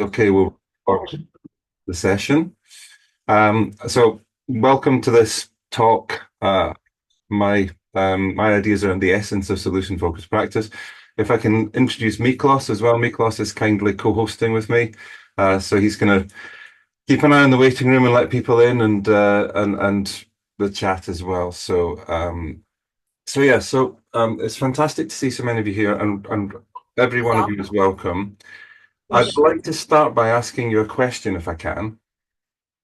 Okay, we'll start the session. So welcome to this talk. My ideas are on the essence of solution-focused practice. If I can introduce Miklos as well. Miklos is kindly co-hosting with me. So he's going to keep an eye on the waiting room and let people in and the chat as well. So it's fantastic to see so many of you here, and every one of you is welcome. I'd like to start by asking you a question, if I can,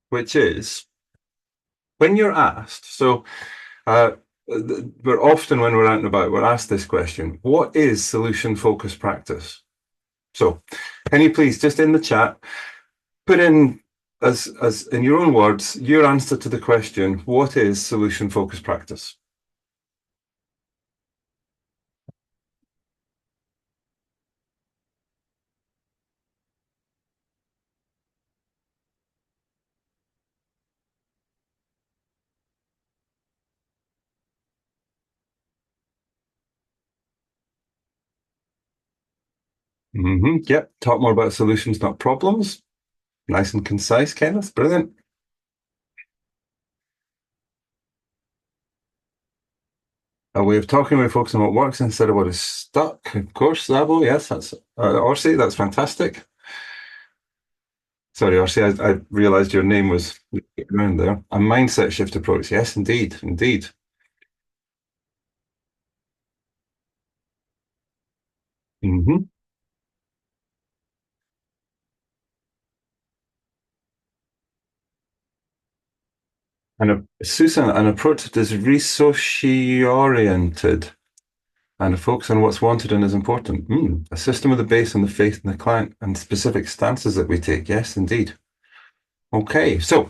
which is, when you're asked, we're often, when we're out and about, we're asked this question: what is solution-focused practice? So can you please, just in the chat, put in, as in your own words, your answer to the question, what is solution-focused practice? Yep, talk more about solutions, not problems. Nice and concise, Kenneth. Brilliant. A way of talking where focusing on what works instead of what is stuck. Of course, Zabo, yes, that's Orsi, that's fantastic. Sorry, Orsi, I realised your name was around there. A mindset shift approach. Yes, indeed, indeed. Mm-hmm. And Susan, an approach that is resource oriented and a focus on what's wanted and is important. A system with a base on the faith in the client and specific stances that we take. Yes, indeed. Okay, so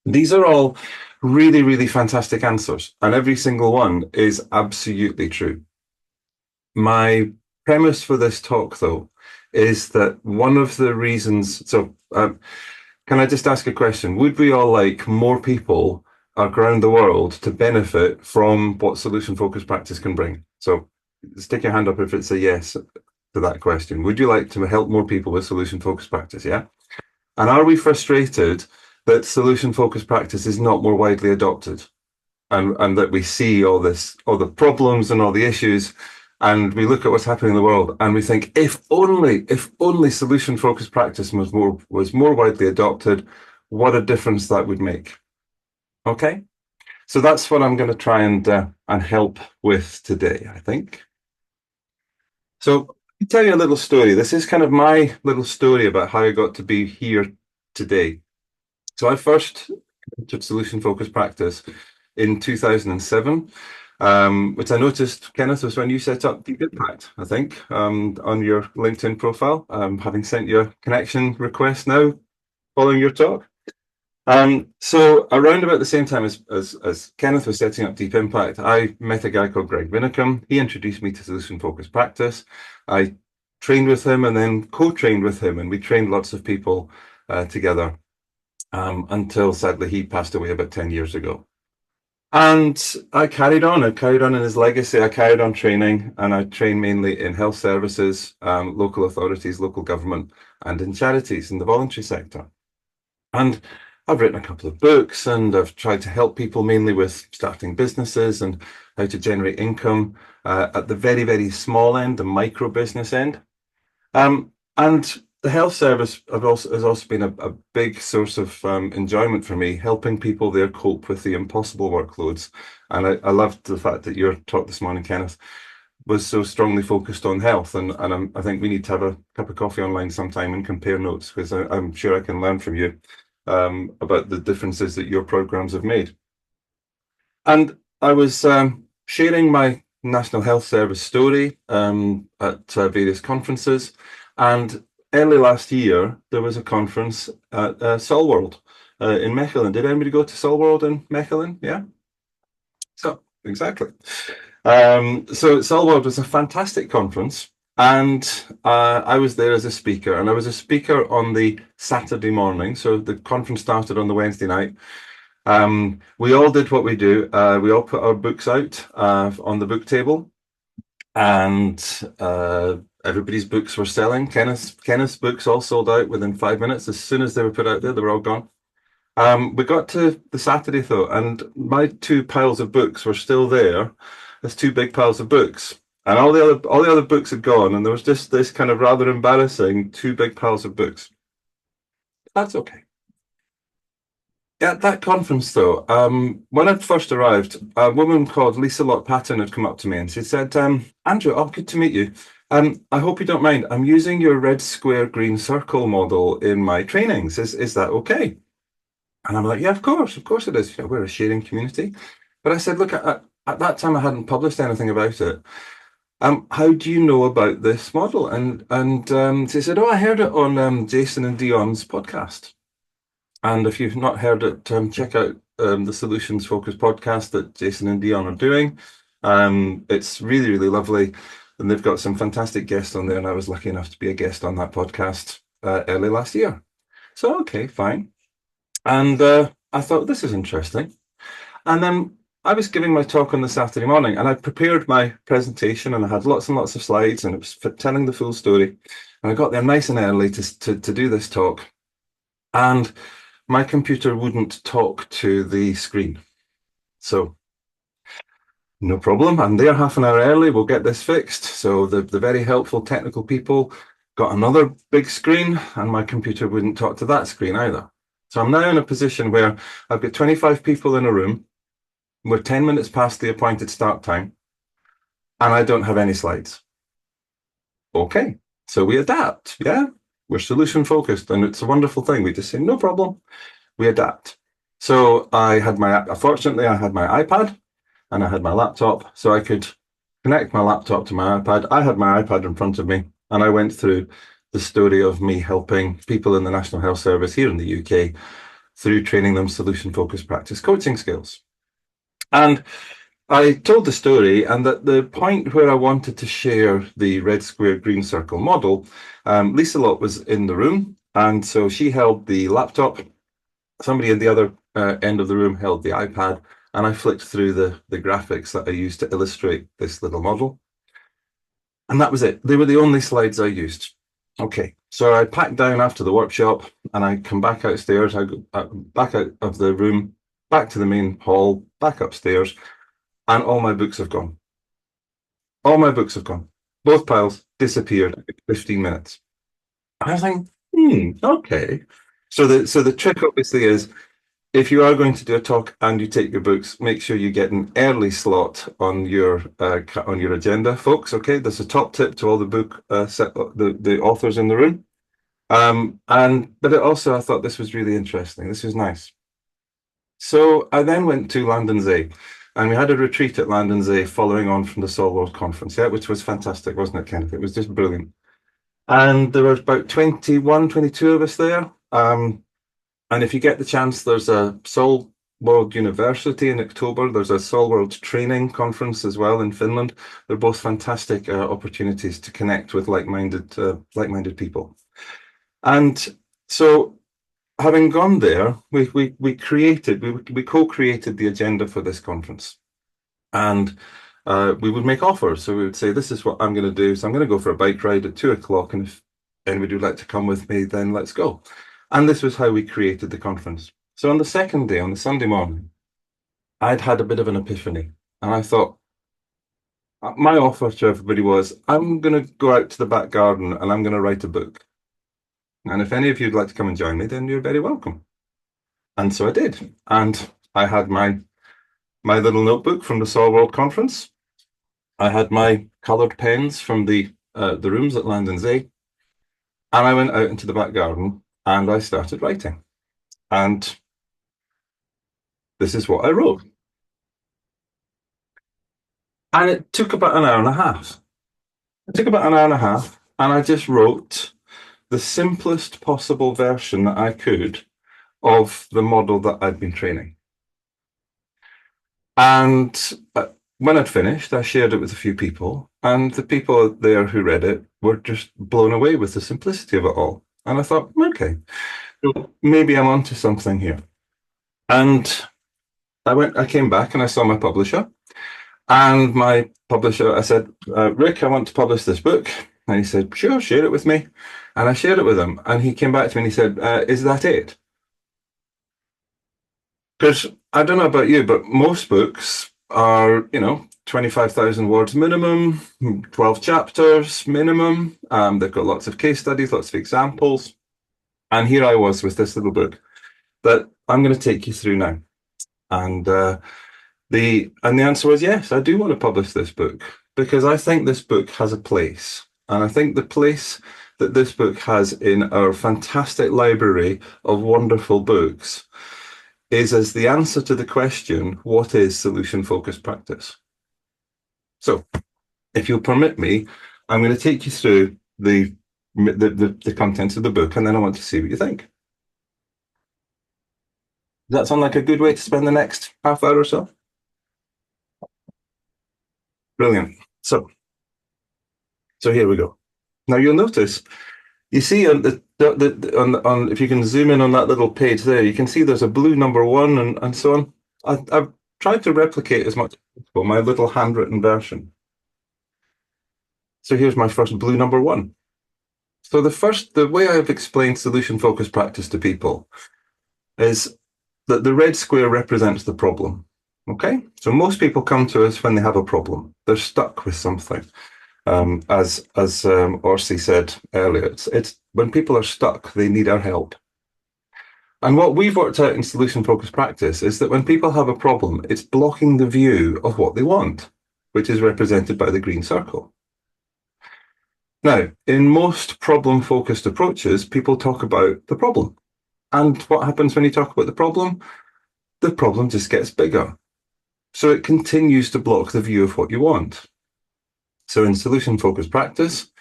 these are all really, really fantastic answers, and every single one is absolutely true. My premise for this talk, though, is that one of the reasons. Can I just ask a question? Would we all like more people around the world to benefit from what solution-focused practice can bring? So stick your hand up if it's a yes to that question. Would you like to help more people with solution-focused practice? Yeah. And are we frustrated that solution-focused practice is not more widely adopted, and that we see all the problems and all the issues, and we look at what's happening in the world and we think, if only solution-focused practice was more widely adopted, what a difference that would make. Okay, so that's what I'm going to try and help with today, I think. So I'll tell you a little story. This is kind of my little story about how I got to be here today. So I first entered solution-focused practice in 2007, which I noticed, Kenneth, was when you set up Deep Impact, I think, on your LinkedIn profile, having sent you a connection request now following your talk. So around about the same time as Kenneth was setting up Deep Impact, I met a guy called Greg Winickham. He introduced me to solution-focused practice. I trained with him and then co-trained with him, and we trained lots of people together until sadly he passed away about 10 years ago. And I carried on in his legacy. I carried on training, and I trained mainly in health services, local authorities, local government, and in charities in the voluntary sector. And I've written a couple of books, and I've tried to help people mainly with starting businesses and how to generate income at the very, very small end, the micro business end. And the health service has also been a big source of enjoyment for me, helping people there cope with the impossible workloads. And I loved the fact that your talk this morning, Kenneth, was so strongly focused on health. And I think we need to have a cup of coffee online sometime and compare notes, because I'm sure I can learn from you about the differences that your programs have made. And I was sharing my National Health Service story at various conferences. And early last year, there was a conference at Solworld in Mechelen. Did anybody go to Solworld in Mechelen? Yeah? So, exactly. So Solworld was a fantastic conference. And I was there as a speaker, and I was a speaker on the Saturday morning. So the conference started on the Wednesday night. We all did what we do. We all put our books out on the book table, and everybody's books were selling. Kenneth's books all sold out within 5 minutes. As soon as they were put out there, they were all gone. We got to the Saturday though, and my two piles of books were still there. There's two big piles of books, and all the other books had gone, and there was just this kind of rather embarrassing two big piles of books. That's okay. At that conference, though, when I'd first arrived, a woman called Lisa Lott Patton had come up to me and she said, Andrew, oh, good to meet you. I hope you don't mind. I'm using your red square, green circle model in my trainings. Is that okay? And I'm like, yeah, of course it is. You know, we're a sharing community. But I said, look, at that time I hadn't published anything about it. How do you know about this model? And she said, oh, I heard it on Jason and Dion's podcast. And if you've not heard it, check out the Solutions Focus podcast that Jason and Dion are doing. It's really, really lovely. And they've got some fantastic guests on there. And I was lucky enough to be a guest on that podcast early last year. So, okay, fine. And I thought, this is interesting. And then I was giving my talk on the Saturday morning and I prepared my presentation and I had lots and lots of slides and it was for telling the full story. And I got there nice and early to do this talk. And my computer wouldn't talk to the screen. So no problem. I'm there half an hour early. We'll get this fixed. So the very helpful technical people got another big screen and my computer wouldn't talk to that screen either. So I'm now in a position where I've got 25 people in a room. We're 10 minutes past the appointed start time and I don't have any slides. Okay, so we adapt. Yeah, we're solution focused and it's a wonderful thing. We just say, no problem. We adapt. So fortunately, I had my iPad and I had my laptop, so I could connect my laptop to my iPad. I had my iPad in front of me, and I went through the story of me helping people in the National Health Service here in the UK through training them solution-focused practice coaching skills. And I told the story, and at the point where I wanted to share the red square, green circle model, Lisa Lott was in the room, and so she held the laptop. Somebody at the other end of the room held the iPad, and I flicked through the graphics that I used to illustrate this little model. And that was it. They were the only slides I used. Okay, so I packed down after the workshop, and I come back outstairs. I go back out of the room, back to the main hall, back upstairs, and all my books have gone. All my books have gone. Both piles disappeared in 15 minutes. I was thinking, okay. So the trick obviously is if you are going to do a talk and you take your books, make sure you get an early slot on your agenda, folks. Okay, there's a top tip to all the book the authors in the room. But I thought this was really interesting. This was nice. So I then went to Landonsay, and we had a retreat at Landonsay following on from the Soul World Conference, yeah, which was fantastic, wasn't it, Kenneth? It was just brilliant. And there were about 21, 22 of us there. And if you get the chance, there's a Soul World University in October. There's a Soul World Training Conference as well in Finland. They're both fantastic opportunities to connect with like-minded people. And so, having gone there, we co-created the agenda for this conference, and we would make offers. So we would say, "This is what I'm going to do. So I'm going to go for a bike ride at 2:00, and if anybody would like to come with me, then let's go." And this was how we created the conference. So on the second day, on the Sunday morning, I'd had a bit of an epiphany. And I thought, my offer to everybody was, I'm going to go out to the back garden and I'm going to write a book. And if any of you'd like to come and join me, then you're very welcome. And so I did. And I had my little notebook from the Soul World Conference. I had my coloured pens from the rooms at Landonsay. And I went out into the back garden and I started writing. And this is what I wrote. And it took about an hour and a half. And I just wrote the simplest possible version that I could of the model that I'd been training. And when I'd finished, I shared it with a few people, and the people there who read it were just blown away with the simplicity of it all. And I thought, okay, maybe I'm onto something here. And I came back and I saw my publisher. And my publisher, I said, Rick, I want to publish this book. And he said, sure, share it with me. And I shared it with him. And he came back to me and he said, is that it? Because I don't know about you, but most books are, 25,000 words minimum, 12 chapters minimum. They've got lots of case studies, lots of examples. And here I was with this little book that I'm going to take you through now. And the answer was yes, I do want to publish this book because I think this book has a place. And I think the place that this book has in our fantastic library of wonderful books is as the answer to the question, what is solution-focused practice? So, if you'll permit me, I'm going to take you through the contents of the book, and then I want to see what you think. Does that sound like a good way to spend the next half hour or so? Brilliant. So here we go. Now you'll notice, you see on if you can zoom in on that little page there, you can see there's a blue number 1 and so on. I've tried to replicate as much as possible my little handwritten version. So here's my first blue number 1. So the way I've explained solution-focused practice to people is that the red square represents the problem. Okay, so most people come to us when they have a problem. They're stuck with something. As Orsi said earlier, it's when people are stuck, they need our help. And what we've worked out in solution-focused practice is that when people have a problem, it's blocking the view of what they want, which is represented by the green circle. Now, in most problem-focused approaches, people talk about the problem. And what happens when you talk about the problem? The problem just gets bigger. So it continues to block the view of what you want. So in solution-focused practice,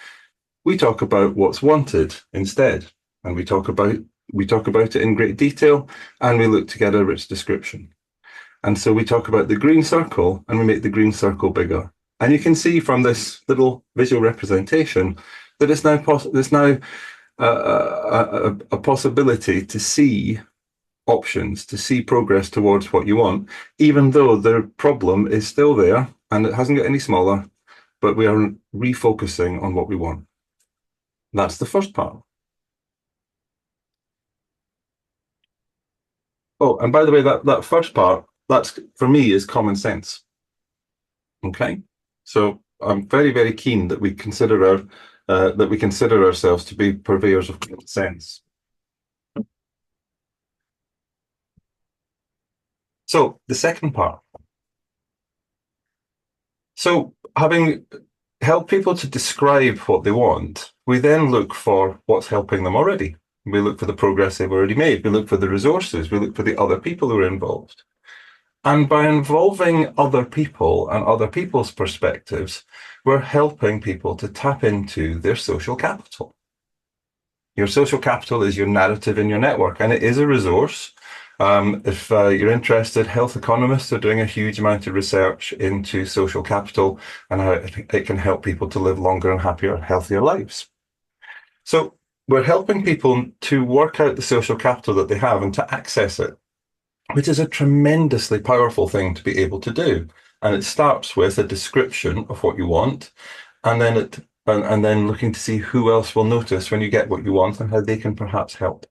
we talk about what's wanted instead. And we talk about it in great detail, and we look to get a rich description. And so we talk about the green circle, and we make the green circle bigger. And you can see from this little visual representation that it's now a possibility to see options, to see progress towards what you want, even though the problem is still there and it hasn't got any smaller, but we are refocusing on what we want. That's the first part. Oh, and by the way, that first part, that's for me is common sense. Okay, so I'm very, very keen that we consider ourselves to be purveyors of common sense. So the second part. So having helped people to describe what they want, we then look for what's helping them already. We look for the progress they've already made. We look for the resources. We look for the other people who are involved. And by involving other people and other people's perspectives, we're helping people to tap into their social capital. Your social capital is your narrative in your network, and it is a resource. If you're interested, health economists are doing a huge amount of research into social capital and how it can help people to live longer and happier, healthier lives. So we're helping people to work out the social capital that they have and to access it, which is a tremendously powerful thing to be able to do. And it starts with a description of what you want, and then looking to see who else will notice when you get what you want and how they can perhaps help.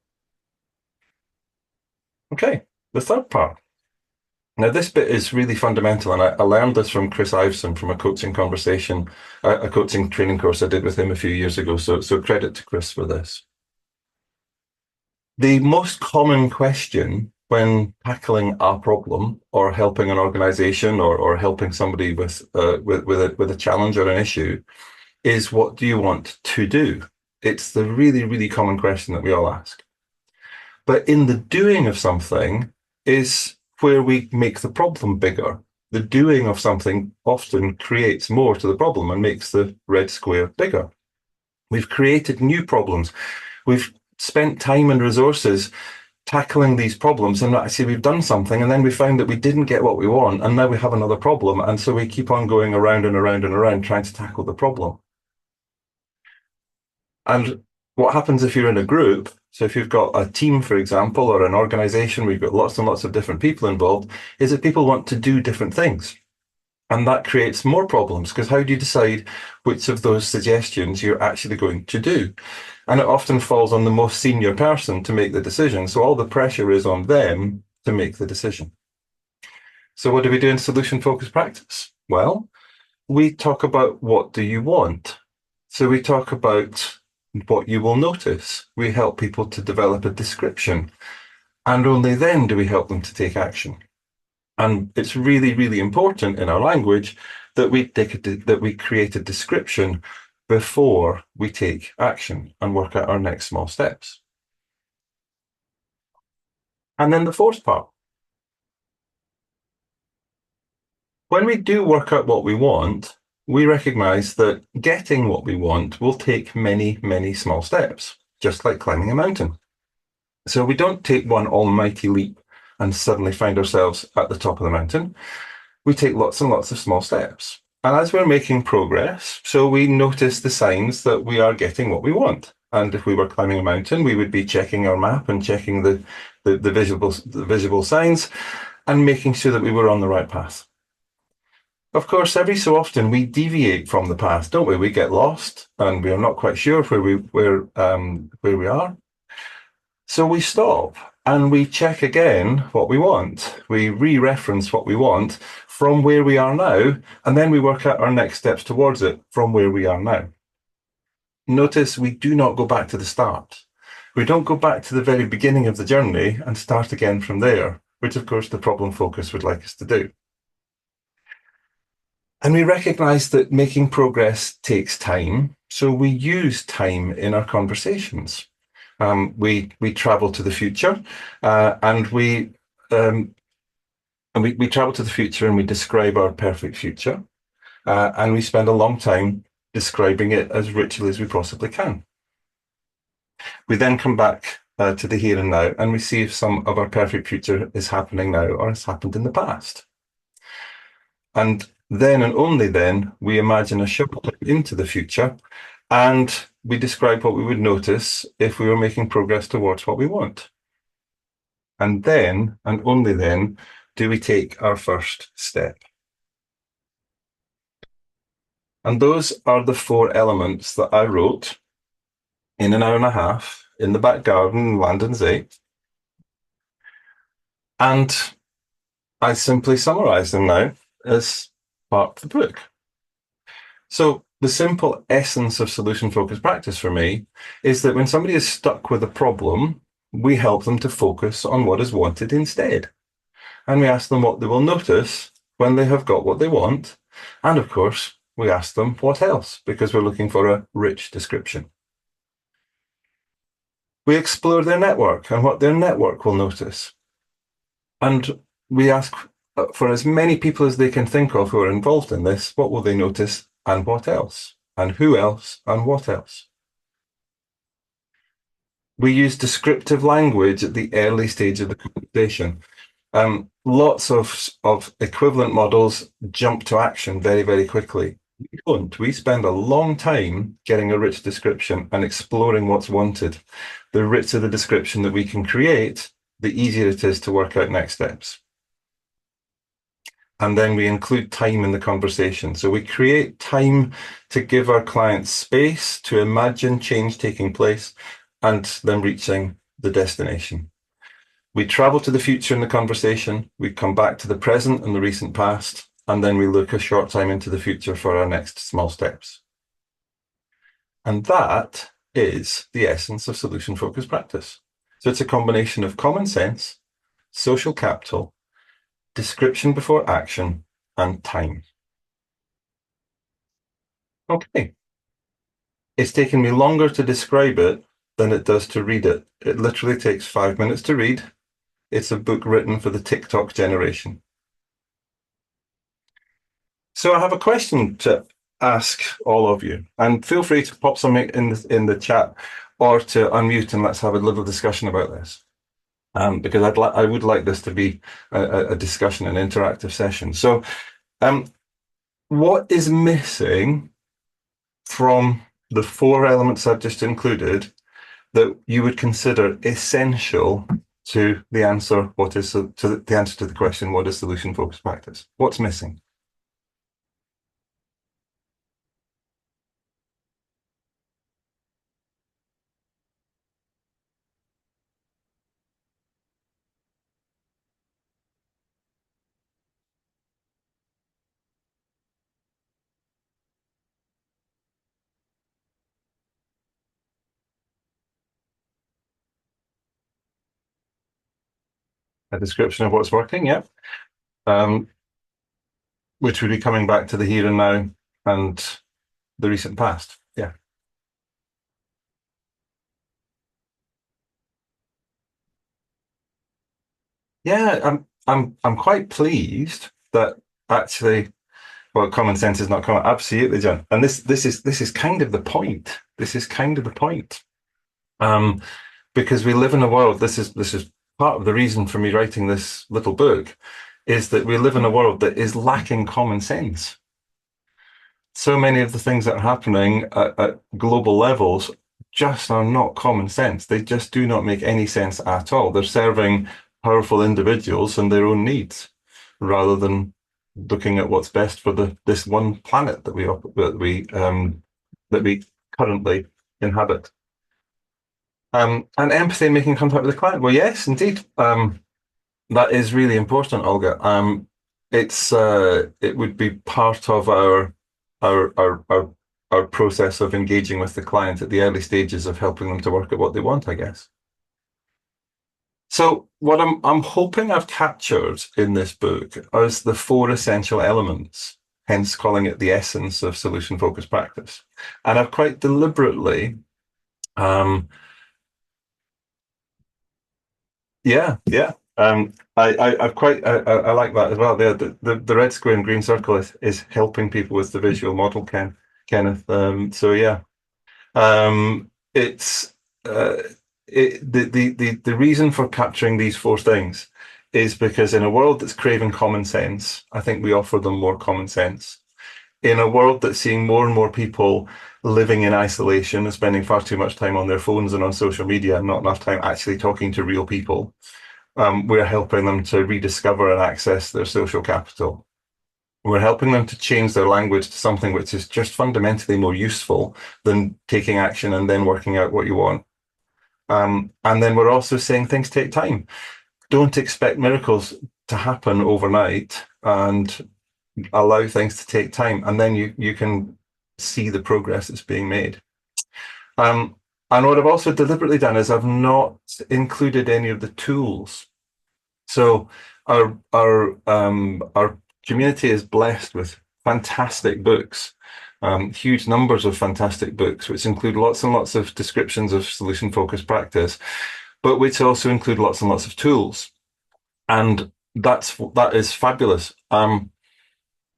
Okay, the third part. Now, this bit is really fundamental, and I learned this from Chris Iveson from a coaching training course I did with him a few years ago. So credit to Chris for this. The most common question when tackling a problem or helping an organization or helping somebody with a challenge or an issue is, what do you want to do? It's the really, really common question that we all ask. But in the doing of something is where we make the problem bigger. The doing of something often creates more to the problem and makes the red square bigger. We've created new problems. We've spent time and resources tackling these problems, and actually we've done something, and then we found that we didn't get what we want, and now we have another problem, and so we keep on going around and around and around trying to tackle the problem. And what happens if you're in a group, so if you've got a team, for example, or an organization, we've got lots and lots of different people involved, is that people want to do different things. And that creates more problems, because how do you decide which of those suggestions you're actually going to do? And it often falls on the most senior person to make the decision. So all the pressure is on them to make the decision. So what do we do in solution focused practice? Well, we talk about what do you want. So we talk about what you will notice. We help people to develop a description. And only then do we help them to take action. And it's really, really important in our language that we create a description before we take action and work out our next small steps. And then the fourth part. When we do work out what we want, we recognize that getting what we want will take many, many small steps, just like climbing a mountain. So we don't take one almighty leap and suddenly find ourselves at the top of the mountain. We take lots and lots of small steps. And as we're making progress, so we notice the signs that we are getting what we want. And if we were climbing a mountain, we would be checking our map and checking the visible signs and making sure that we were on the right path. Of course, every so often we deviate from the path, don't we? We get lost and we are not quite sure where we are. So we stop and we check again what we want. We re-reference what we want from where we are now, and then we work out our next steps towards it from where we are now. Notice we do not go back to the start. We don't go back to the very beginning of the journey and start again from there, which of course the problem focus would like us to do. And we recognize that making progress takes time, so we use time in our conversations. We travel to the future, and we travel to the future and we describe our perfect future, and we spend a long time describing it as richly as we possibly can. We then come back to the here and now, and we see if some of our perfect future is happening now or has happened in the past. And then and only then we imagine a shot into the future, and we describe what we would notice if we were making progress towards what we want. And then, and only then, do we take our first step. And those are the 4 elements that I wrote in an hour and a half in the back garden in Landonsay. And I simply summarize them now as part of the book. So the simple essence of solution-focused practice for me is that when somebody is stuck with a problem, we help them to focus on what is wanted instead. And we ask them what they will notice when they have got what they want. And of course, we ask them what else, because we're looking for a rich description. We explore their network and what their network will notice. And we ask for as many people as they can think of who are involved in this, what will they notice and what else? And who else and what else? We use descriptive language at the early stage of the conversation. Lots of equivalent models jump to action very, very quickly. We don't. We spend a long time getting a rich description and exploring what's wanted. The richer the description that we can create, the easier it is to work out next steps. And then we include time in the conversation. So we create time to give our clients space to imagine change taking place and them reaching the destination. We travel to the future in the conversation, we come back to the present and the recent past, and then we look a short time into the future for our next small steps. And that is the essence of solution-focused practice. So it's a combination of common sense, social capital, description before action, and time. Okay. It's taken me longer to describe it than it does to read it. It literally takes 5 minutes to read. It's a book written for the TikTok generation. So I have a question to ask all of you, and feel free to pop something in the chat or to unmute and let's have a little discussion about this. Because I would like this to be a discussion, an interactive session. So what is missing from the 4 elements I've just included that you would consider essential to the answer? To the answer to the question, what is solution-focused practice? What's missing? A description of what's working, yeah. Um, which would be coming back to the here and now and the recent past. Yeah. Yeah, I'm quite pleased that actually, well, common sense is not common. Absolutely, John. And this is kind of the point. This is kind of the point. Um, because we live in a world, this is part of the reason for me writing this little book, is that we live in a world that is lacking common sense. So many of the things that are happening at global levels just are not common sense. They just do not make any sense at all. They're serving powerful individuals and their own needs rather than looking at what's best for this one planet that we currently inhabit. And empathy and making contact with the client. Well, yes, indeed. That is really important, Olga. It would be part of our our our our process of engaging with the client at the early stages of helping them to work at what they want, I guess. So what I'm hoping I've captured in this book is the four essential elements, hence calling it the essence of solution focused practice. And I've quite deliberately, um, yeah, yeah. I've quite I like that as well. The red square and green circle is helping people with the visual model, Kenneth. So yeah, it's the reason for capturing these four things is because in a world that's craving common sense, I think we offer them more common sense. In a world that's seeing more and more people living in isolation and spending far too much time on their phones and on social media and not enough time actually talking to real people, we're helping them to rediscover and access their social capital. We're helping them to change their language to something which is just fundamentally more useful than taking action and then working out what you want. And then we're also saying things take time. Don't expect miracles to happen overnight and allow things to take time. And then you can see the progress that's being made. Um, and what I've also deliberately done is I've not included any of the tools. So our community is blessed with fantastic books, huge numbers of fantastic books, which include lots and lots of descriptions of solution focused practice, but which also include lots and lots of tools. And that is fabulous. I'm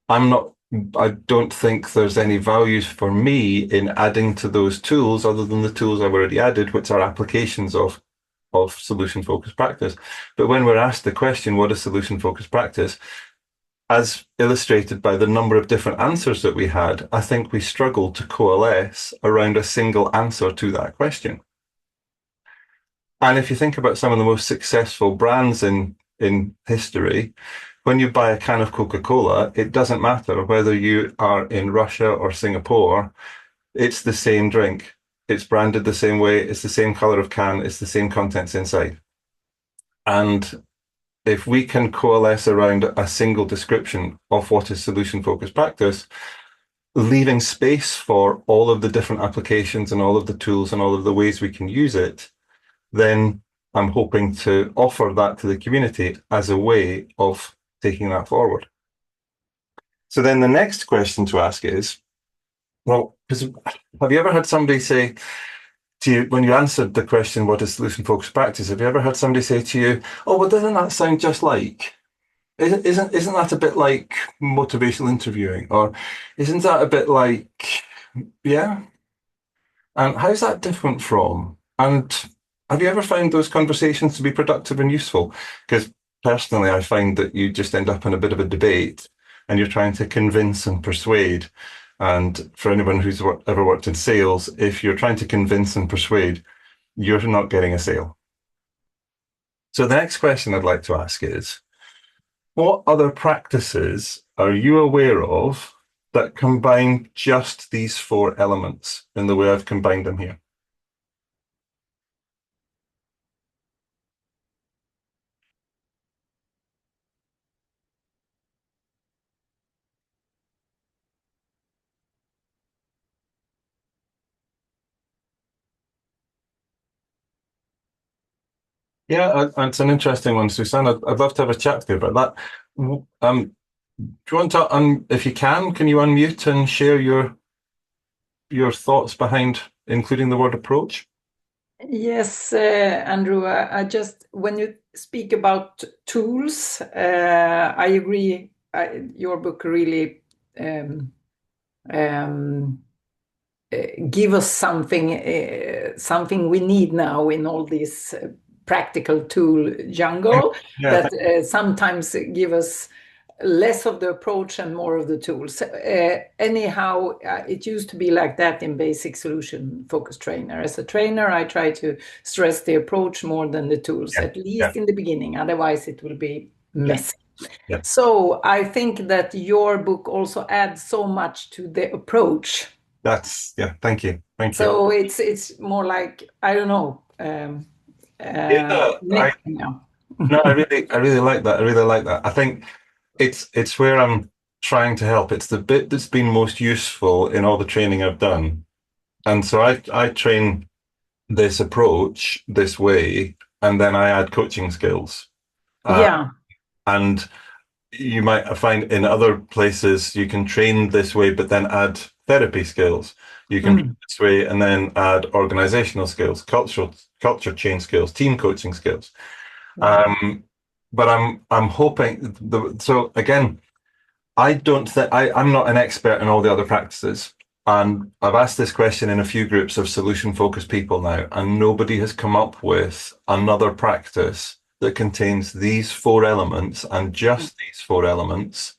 not. I don't think there's any values for me in adding to those tools other than the tools I've already added, which are applications of solution focused practice. But when we're asked the question, what is solution focused practice? As illustrated by the number of different answers that we had, I think we struggle to coalesce around a single answer to that question. And if you think about some of the most successful brands in history, when you buy a can of Coca-Cola, it doesn't matter whether you are in Russia or Singapore, it's the same drink. It's branded the same way, it's the same color of can, it's the same contents inside. And if we can coalesce around a single description of what is solution focused practice, leaving space for all of the different applications and all of the tools and all of the ways we can use it, then I'm hoping to offer that to the community as a way of taking that forward. So then the next question to ask is, well, because have you ever heard somebody say to you, when you answered the question, what is solution focused practice, have you ever heard somebody say to you, oh, well, doesn't that sound just like? Isn't that a bit like motivational interviewing? Or isn't that a bit like, yeah? And how's that different from? And have you ever found those conversations to be productive and useful? Because personally, I find that you just end up in a bit of a debate and you're trying to convince and persuade. And for anyone who's ever worked in sales, if you're trying to convince and persuade, you're not getting a sale. So the next question I'd like to ask is, what other practices are you aware of that combine just these four elements in the way I've combined them here? Yeah, it's an interesting one, Susanne. I'd love to have a chat with you about that. Do you want to, if you can you unmute and share your thoughts behind including the word approach? Yes, Andrew, I just, when you speak about tools, I agree. Your book really um, um, give us something we need now in all this practical tool jungle Yeah, that sometimes give us less of the approach and more of the tools. Anyhow, it used to be like that in basic solution focused trainer. As a trainer, I try to stress the approach more than the tools, yeah, at yeah, least in the beginning. Otherwise, it will be yeah, messy. yeah. So I think that your book also adds so much to the approach. Yeah. Thank you, thank you. So it's more like, I don't know, Yeah, yeah. no, I really like that. I really like that. I think it's where I'm trying to help. It's the bit that's been most useful in all the training I've done. And so I train this approach this way, and then I add coaching skills. Uh, Yeah. and you might find in other places you can train this way, but then add therapy skills. You can train Mm. this way and then add organizational skills, culture change skills, team coaching skills. Yeah. But I'm hoping so again. I don't think I'm not an expert in all the other practices. And I've asked this question in a few groups of solution focused people now, and nobody has come up with another practice that contains these four elements and just these four elements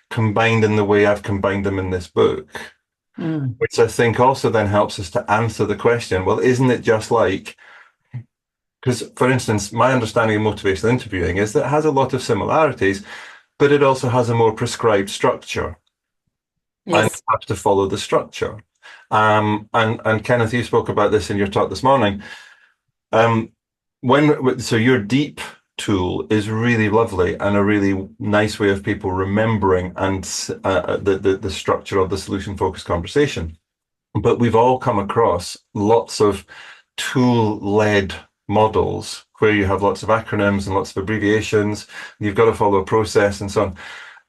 combined in the way I've combined them in this book, Mm. which I think also then helps us to answer the question, well, isn't it just like, because for instance, my understanding of motivational interviewing is that it has a lot of similarities, but it also has a more prescribed structure. And you Yes. have to follow the structure. And Kenneth, you spoke about this in your talk this morning. Um, so your deep tool is really lovely and a really nice way of people remembering and the structure of the solution focused conversation. But we've all come across lots of tool led models where you have lots of acronyms and lots of abbreviations. You've got to follow a process and so on.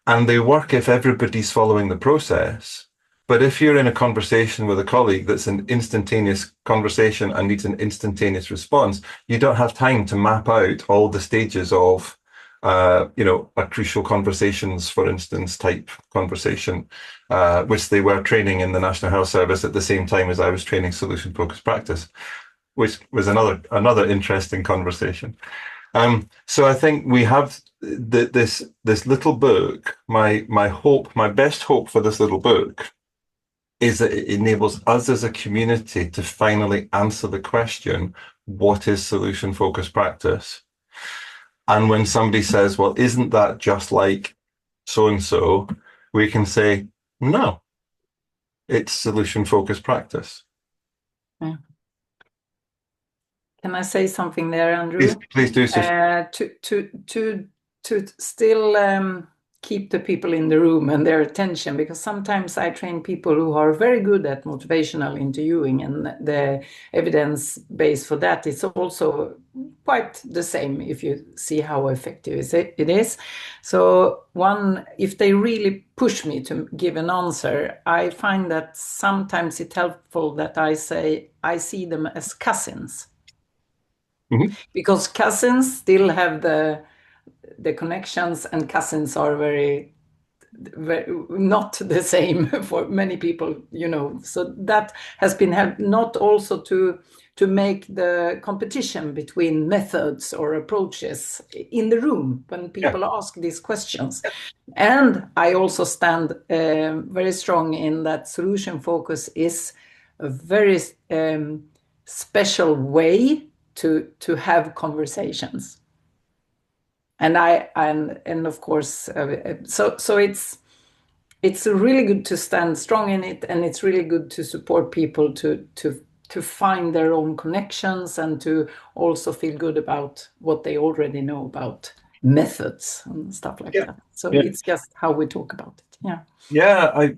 And they work if everybody's following the process. But if you're in a conversation with a colleague that's an instantaneous conversation and needs an instantaneous response, you don't have time to map out all the stages of, a crucial conversations, for instance, type conversation, which they were training in the National Health Service at the same time as I was training solution focused practice, which was another interesting conversation. So I think we have this little book. My best hope for this little book is that it enables us as a community to finally answer the question, what is solution focused practice? And when somebody says, well, isn't that just like so and so, we can say, no, it's solution focused practice. Yeah. Can I say something there, Please, Andrew? please do so. To still keep the people in the room and their attention, because sometimes I train people who are very good at motivational interviewing, and the evidence base for that is also quite the same if you see how effective it is. So if they really push me to give an answer, I find that sometimes it's helpful that I say I see them as cousins, Mhm. because cousins still have the connections, and cousins are very not the same for many people, so that has been helped, not also to make the competition between methods or approaches in the room when Yeah, people ask these questions. And I also stand very strong in that solution focus is a very special way to have conversations. And of course, so it's really good to stand strong in it, and it's really good to support people to find their own connections, and to also feel good about what they already know about methods and stuff like yeah, that. So yeah. it's just how we talk about it. Yeah. Yeah, I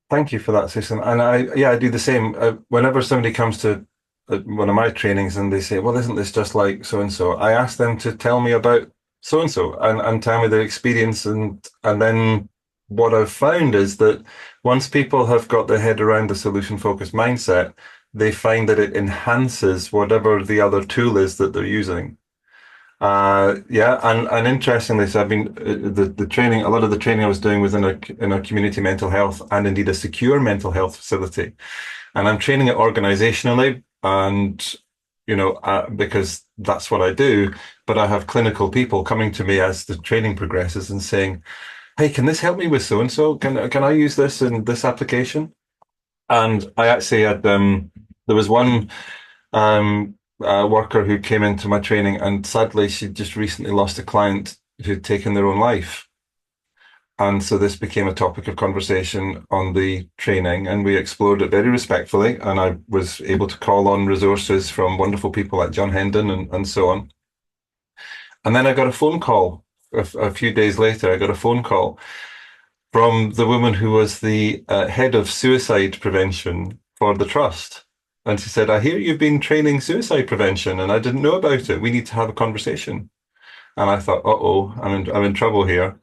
thank you for that, Susan. And I do the same. Whenever somebody comes to at one of my trainings and they say, well, isn't this just like so and so? I ask them to tell me about so and so and tell me their experience. And then what I've found is that once people have got their head around the solution focused mindset, they find that it enhances whatever the other tool is that they're using. Yeah, and interestingly, so I've been the training. A lot of the training I was doing was in a community mental health and indeed a secure mental health facility, and I'm training it organizationally, and because that's what I do. But I have clinical people coming to me as the training progresses and saying, "Hey, can this help me with so and so? Can I use this in this application?" And I actually had there was one worker who came into my training, and sadly, she just recently lost a client who'd taken their own life. And so this became a topic of conversation on the training, and we explored it very respectfully. And I was able to call on resources from wonderful people like John Hendon and so on. And then I got a phone call a few days later. I got a phone call from the woman who was the head of suicide prevention for the trust. And she said, I hear you've been training suicide prevention and I didn't know about it. We need to have a conversation. And I thought, uh-oh, I'm in trouble here.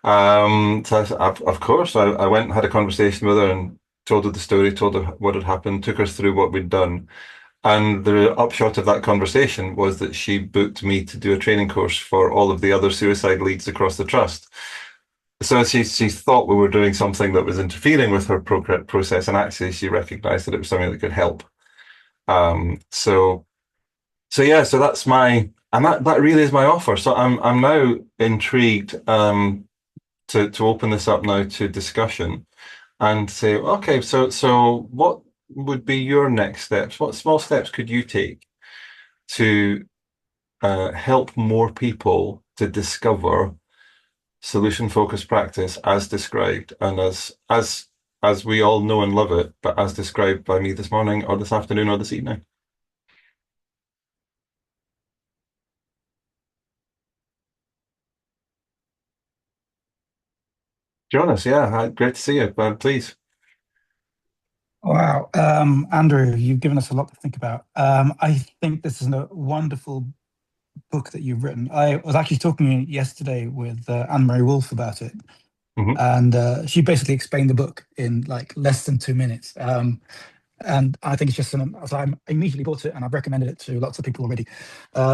So of course, I went and had a conversation with her and told her the story, told her what had happened, took her through what we'd done. And the upshot of that conversation was that she booked me to do a training course for all of the other suicide leads across the trust. So she thought we were doing something that was interfering with her process, and actually she recognised that it was something that could help. So yeah, so that's my and that really is my offer. So I'm now intrigued to open this up now to discussion and say, okay, so what would be your next steps? What small steps could you take to help more people to discover solution focused practice as described and as we all know and love it, but as described by me this morning or this afternoon or this evening? Jonas, yeah, great to see you. Please. Wow. Andrew, you've given us a lot to think about. I think this is a wonderful book that you've written. I was actually talking yesterday with Anne-Marie Wolfe about it, Mhm. and she basically explained the book in like less than 2 minutes. And I think it's just so I immediately bought it and I've recommended it to lots of people already,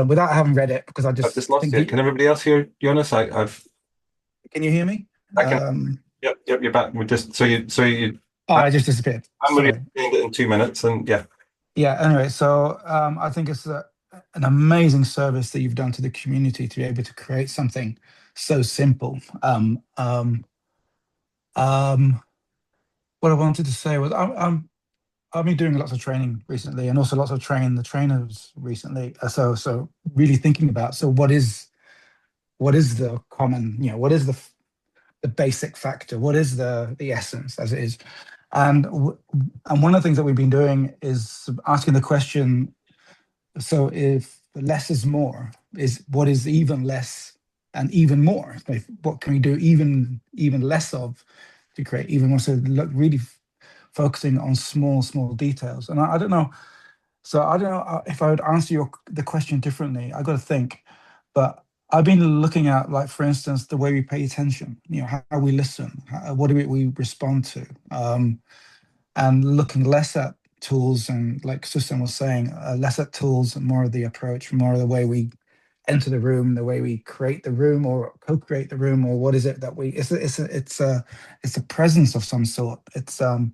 without having read it because I I've just just lost think you. Can everybody else hear Jonas? can you hear me? I can. Yep, you're back. We just so you Oh, I just disappeared. Anne-Marie Sorry. explained it in 2 minutes, and yeah. Yeah, anyway, so I think it's an amazing service that you've done to the community to be able to create something so simple. Um, what I wanted to say was I've been doing lots of training recently and also lots of training the trainers recently. So really thinking about, so what is the common, what is the basic factor? What is the essence as it is? And and one of the things that we've been doing is asking the question, so if less is more, is what is even less and even more? Like, what can we do even less of to create even more? So look, really focusing on small details. And I don't know. So I don't know if I would answer the question differently. I got to think, but I've been looking at, like, for instance, the way we pay attention. How we listen. What do we respond to? And looking less at tools and, like Susan was saying, less at tools and more of the approach, more of the way we enter the room, the way we create the room or co-create the room, or what is it that we? It's a presence of some sort. It's a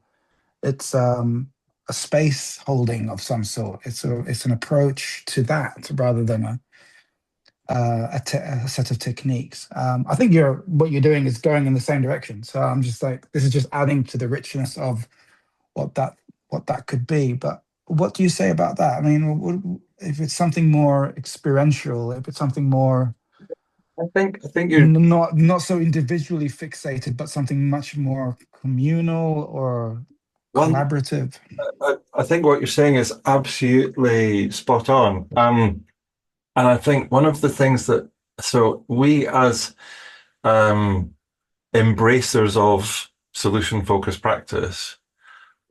space holding of some sort. It's an approach to that rather than a set of techniques. I think what you're doing is going in the same direction. So I'm just like, this is just adding to the richness of what that could be. But what do you say about that? I mean, if it's something more experiential, if it's something more I think you're not so individually fixated, but something much more communal or well. collaborative. I think what you're saying is absolutely spot on. And I think one of the things that so we as um, embracers of solution focused practice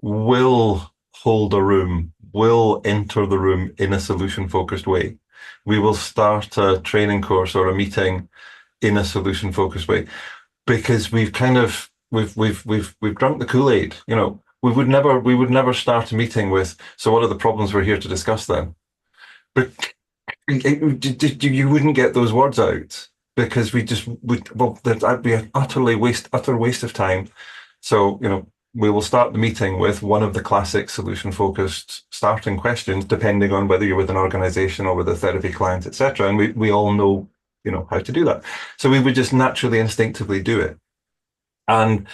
will hold a room will enter the room in a solution-focused way. We will start a training course or a meeting in a solution-focused way, because we've drunk the Kool-Aid. You know, we would never start a meeting with, so what are the problems we're here to discuss then? But you wouldn't get those words out, because that'd be an utter waste of time. So, you know, we will start the meeting with one of the classic solution-focused starting questions, depending on whether you're with an organization or with a therapy client, etc. And we all know, you know, how to do that. So we would just naturally, instinctively do it. And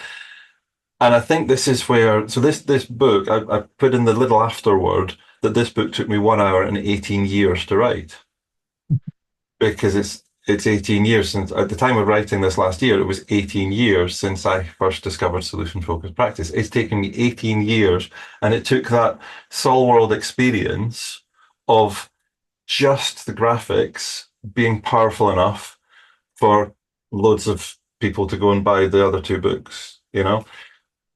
I think this is where, so this book, I put in the little afterword that this book took me 1 hour and 18 years to write, because it's 18 years since, at the time of writing this last year, it was 18 years since I first discovered solution-focused practice. It's taken me 18 years, and it took that Sol World experience of just the graphics being powerful enough for loads of people to go and buy the other two books, you know?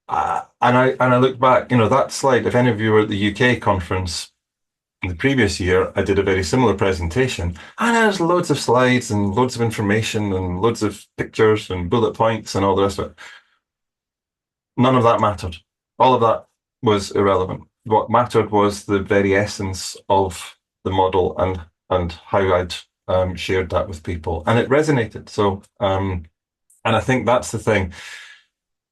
And I look back, you know, that slide, if any of you were at the UK conference the previous year, I did a very similar presentation, and there's loads of slides and loads of information and loads of pictures and bullet points and all the rest of it. None of that mattered. All of that was irrelevant. What mattered was the very essence of the model and how I'd shared that with people, and it resonated. So, and I think that's the thing.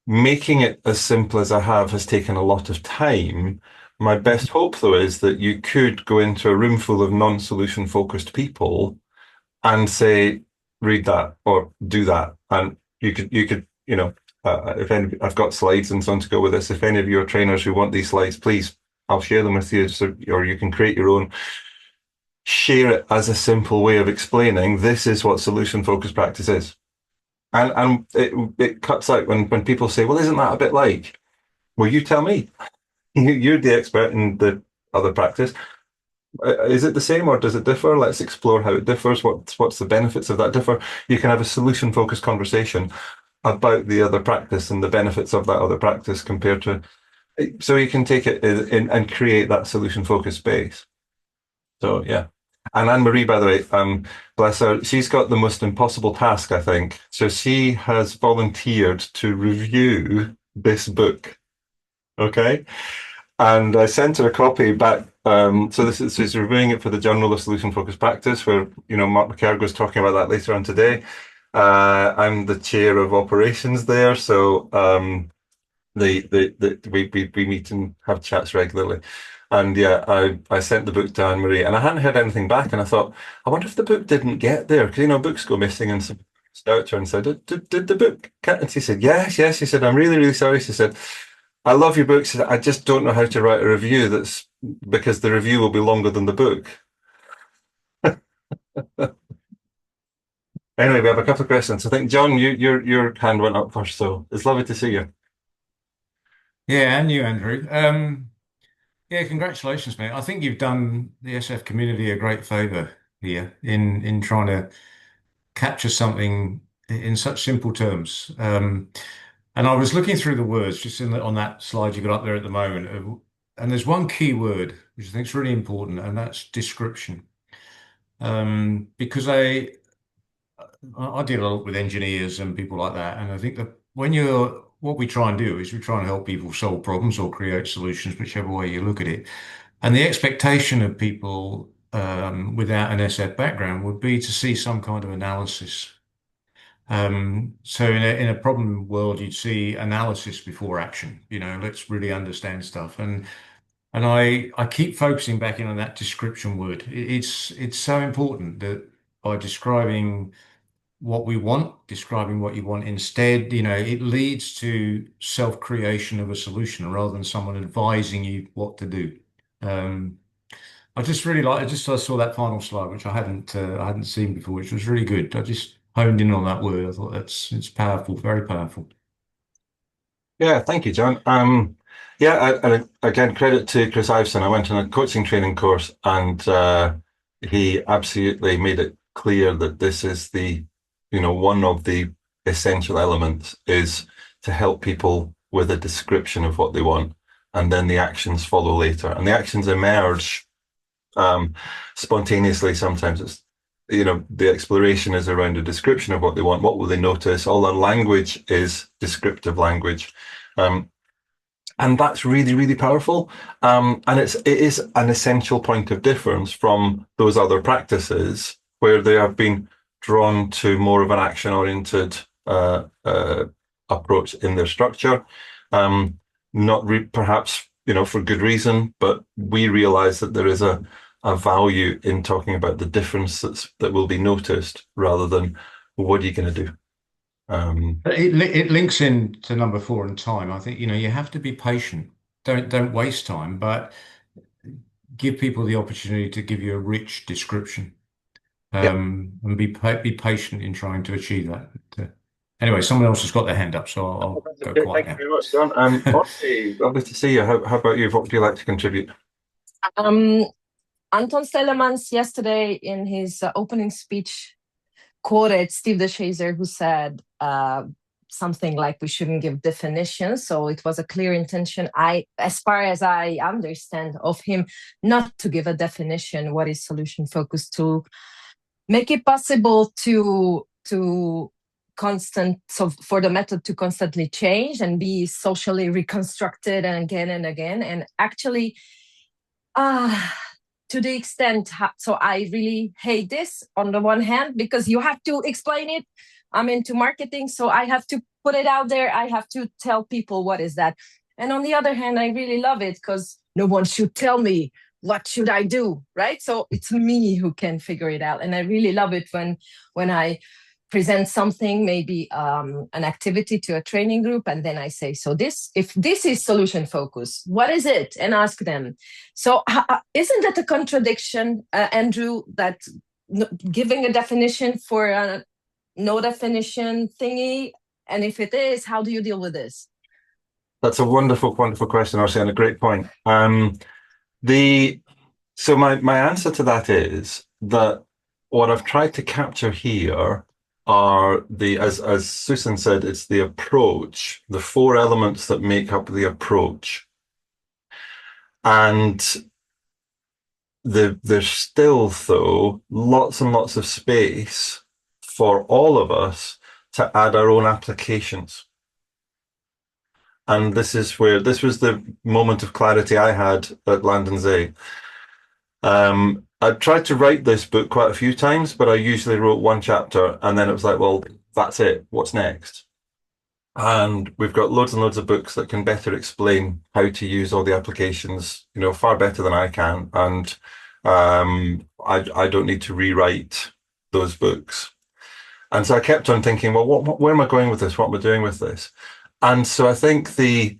Making it as simple as I have has taken a lot of time. My best hope, though, is that you could go into a room full of non-solution focused people and say, read that or do that. And you could, you know, if any, I've got slides and so on to go with this. If any of your trainers who want these slides, please, I'll share them with you, or you can create your own. Share it as a simple way of explaining this is what solution focused practice is. And it cuts out when people say, well, isn't that a bit like? Well, you tell me. You're the expert in the other practice. Is it the same or does it differ? Let's explore how it differs. What's the benefits of that differ? You can have a solution-focused conversation about the other practice and the benefits of that other practice compared to, so you can take it in and create that solution-focused space. So, yeah. And Anne-Marie, by the way, bless her, she's got the most impossible task, I think. So she has volunteered to review this book. Okay. And I sent her a copy back. So she's reviewing it for the Journal of Solution Focused Practice, where, you know, Mark McCargo is talking about that later on today. I'm the chair of operations there. So, we meet and have chats regularly. And yeah, I sent the book to Anne-Marie, and I hadn't heard anything back. And I thought, I wonder if the book didn't get there, because, you know, books go missing. And so I out to her and said, did the book get? And she said, yes. She said, I'm really, really sorry. She said, I love your book. She said, I just don't know how to write a review because the review will be longer than the book. Anyway, we have a couple of questions. I think, John, your hand went up first, so it's lovely to see you. Yeah, and you, Andrew. Yeah, congratulations, mate. I think you've done the SF community a great favor here in trying to capture something in such simple terms. And I was looking through the words just on that slide you got up there at the moment, and there's one key word which I think is really important, and that's description. Because I deal a lot with engineers and people like that, and I think that what we try and do is we try and help people solve problems or create solutions, whichever way you look at it. And the expectation of people without an SF background would be to see some kind of analysis. So in a problem world, you'd see analysis before action. You know, let's really understand stuff. And I keep focusing back in on that description word. It's so important that by describing what we want, describing what you want instead, you know, it leads to self-creation of a solution rather than someone advising you what to do. I just really like. I saw that final slide, which I hadn't seen before, which was really good. I just honed in on that word. I thought it's powerful, very powerful. Yeah, thank you, John. Yeah, and again, credit to Chris Iveson. I went on a coaching training course, and he absolutely made it clear that this is one of the essential elements is to help people with a description of what they want. and then the actions follow later. And the actions emerge spontaneously. Sometimes it's, the exploration is around a description of what they want. What will they notice? All the language is descriptive language. And that's really, really powerful. And it is an essential point of difference from those other practices where they have been drawn to more of an action-oriented approach in their structure. Not perhaps, for good reason, but we realize that there is a value in talking about the difference that will be noticed rather than what are you going to do. It links in to number 4 and time. I think, you have to be patient. Don't waste time, but give people the opportunity to give you a rich description. And be patient in trying to achieve that. Anyway, someone else has got their hand up, so I'll go quiet now. Thank you very much, John. Audrey, lovely to see you. How about you? What would you like to contribute? Anton Stellemans yesterday in his opening speech quoted Steve DeShazer, who said something like we shouldn't give definitions. So it was a clear intention, as far as I understand, of him not to give a definition. What is solution focused, to make it possible to for the method to constantly change and be socially reconstructed and again. And actually, to the extent, so I really hate this on the one hand, because you have to explain it. I'm into marketing, so I have to put it out there. I have to tell people what is that. And on the other hand, I really love it because no one should tell me what should I do, right? So it's me who can figure it out. And I really love it when I present something, maybe an activity to a training group, and then I say, so if this is solution focus, what is it? And ask them. So isn't that a contradiction, Andrew, that giving a definition for a no definition thingy? And if it is, how do you deal with this? That's a wonderful, wonderful question, Arsie, and a great point. So my answer to that is that what I've tried to capture here are as Susan said, it's the approach, the 4 elements that make up the approach. And there's still, though, lots and lots of space for all of us to add our own applications. And this was the moment of clarity I had at Landon's A. I tried to write this book quite a few times, but I usually wrote 1 chapter and then it was like, well, that's it. What's next? And we've got loads and loads of books that can better explain how to use all the applications, far better than I can. And I don't need to rewrite those books. And so I kept on thinking, well, where am I going with this? What am I doing with this? And so I think the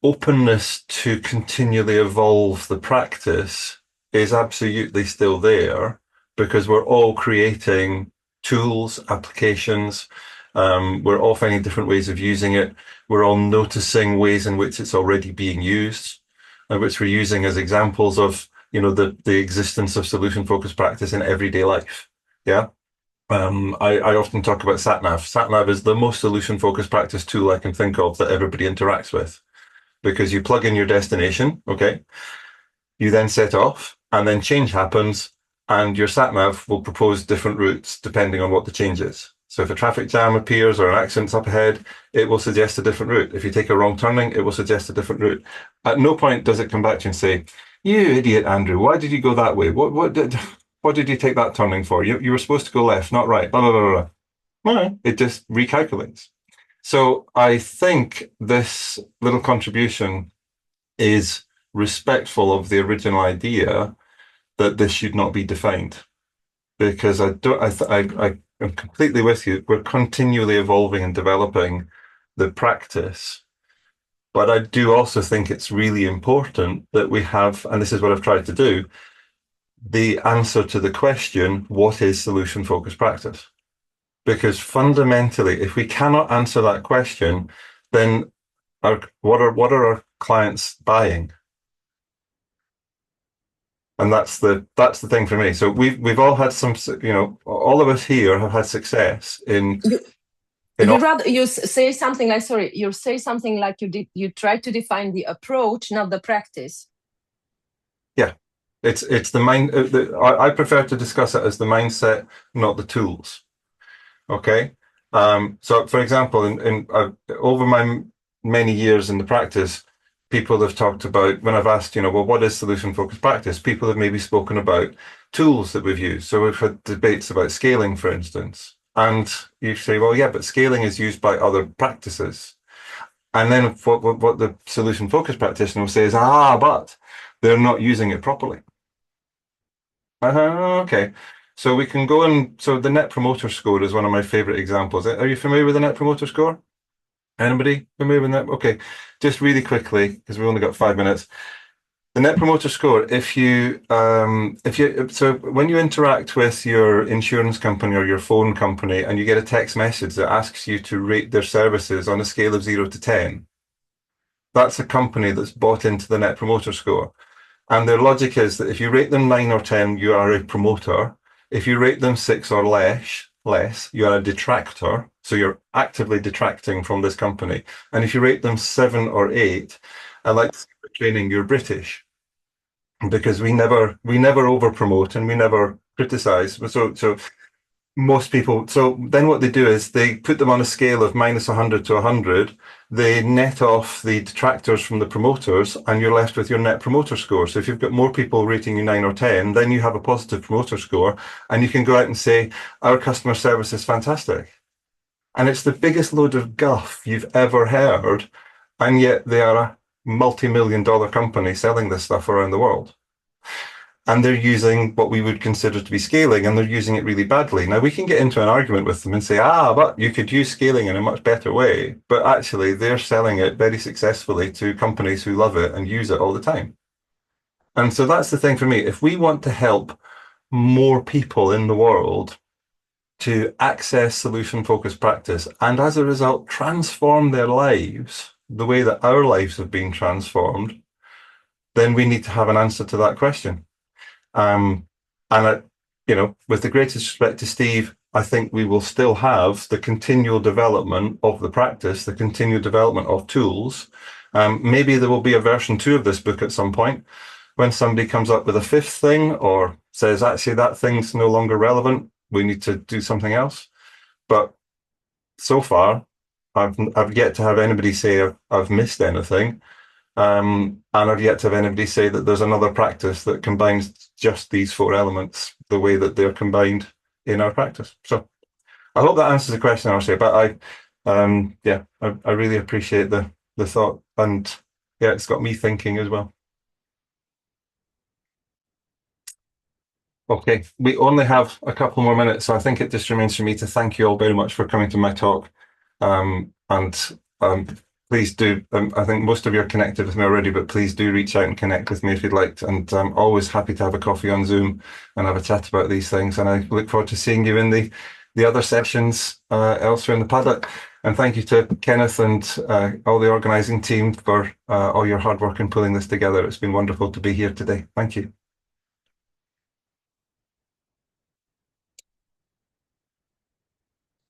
openness to continually evolve the practice is absolutely still there, because we're all creating tools, applications. We're all finding different ways of using it. We're all noticing ways in which it's already being used, and which we're using as examples of, the existence of solution-focused practice in everyday life. Yeah. I often talk about SatNav. SatNav is the most solution-focused practice tool I can think of that everybody interacts with, because you plug in your destination, okay? You then set off, and then change happens, and your SatNav will propose different routes depending on what the change is. So if a traffic jam appears or an accident's up ahead, it will suggest a different route. If you take a wrong turning, it will suggest a different route. At no point does it come back to you and say, "You idiot, Andrew, why did you go that way? What did you take that turning for? You were supposed to go left, not right, blah, blah, blah, blah." No, it just recalculates. So I think this little contribution is respectful of the original idea that this should not be defined, because I'm completely with you. We're continually evolving and developing the practice. But I do also think it's really important that we have, and this is what I've tried to do, the answer to the question, what is solution-focused practice? Because fundamentally, if we cannot answer that question, then what are our clients buying? And that's the thing for me. So we've all had some, all of us here have had success in You say something like, sorry, you say something like you try to define the approach, not the practice. Yeah, it's the mind. I prefer to discuss it as the mindset, not the tools. Okay. So, for example, in over my many years in the practice, people have talked about, when I've asked, well, what is solution focused practice? People have maybe spoken about tools that we've used. So we've had debates about scaling, for instance. And you say, well, yeah, but scaling is used by other practices. And then what the solution focused practitioner will say is, but they're not using it properly. Okay. So we can go so the Net Promoter Score is one of my favorite examples. Are you familiar with the Net Promoter Score? Anybody familiar with that? Okay. Just really quickly, because we've only got 5 minutes. The Net Promoter Score, so when you interact with your insurance company or your phone company and you get a text message that asks you to rate their services on a scale of 0 to 10, that's a company that's bought into the Net Promoter Score. And their logic is that if you rate them 9 or 10, you are a promoter. If you rate them 6 or less, you are a detractor. So you're actively detracting from this company. And if you rate them 7 or 8, I like to say for training, you're British. Because we never over promote and we never criticize. So most people, so then what they do is they put them on a scale of minus 100 to 100. They net off the detractors from the promoters and you're left with your Net Promoter Score. So if you've got more people rating you 9 or 10, then you have a positive promoter score and you can go out and say, our customer service is fantastic. And it's the biggest load of guff you've ever heard. And yet they are a multi-million-dollar company selling this stuff around the world. And they're using what we would consider to be scaling, and they're using it really badly. Now, we can get into an argument with them and say, but you could use scaling in a much better way. But actually, they're selling it very successfully to companies who love it and use it all the time. And so that's the thing for me. If we want to help more people in the world to access solution-focused practice, and as a result, transform their lives the way that our lives have been transformed, then we need to have an answer to that question. And with the greatest respect to Steve, I think we will still have the continual development of the practice, the continual development of tools. Maybe there will be a version 2 of this book at some point when somebody comes up with a 5th thing or says, actually, that thing's no longer relevant. We need to do something else. But so far, I've yet to have anybody say I've missed anything. And I've yet to have anybody say that there's another practice that combines just these 4 elements the way that they're combined in our practice. So I hope that answers the question, Archie. But I really appreciate the thought, and yeah, it's got me thinking as well. Okay, we only have a couple more minutes, so I think it just remains for me to thank you all very much for coming to my talk. Please do. I think most of you are connected with me already, but please do reach out and connect with me if you'd like. And I'm always happy to have a coffee on Zoom and have a chat about these things. And I look forward to seeing you in the other sessions elsewhere in the paddock. And thank you to Kenneth and all the organising team for all your hard work in pulling this together. It's been wonderful to be here today. Thank you.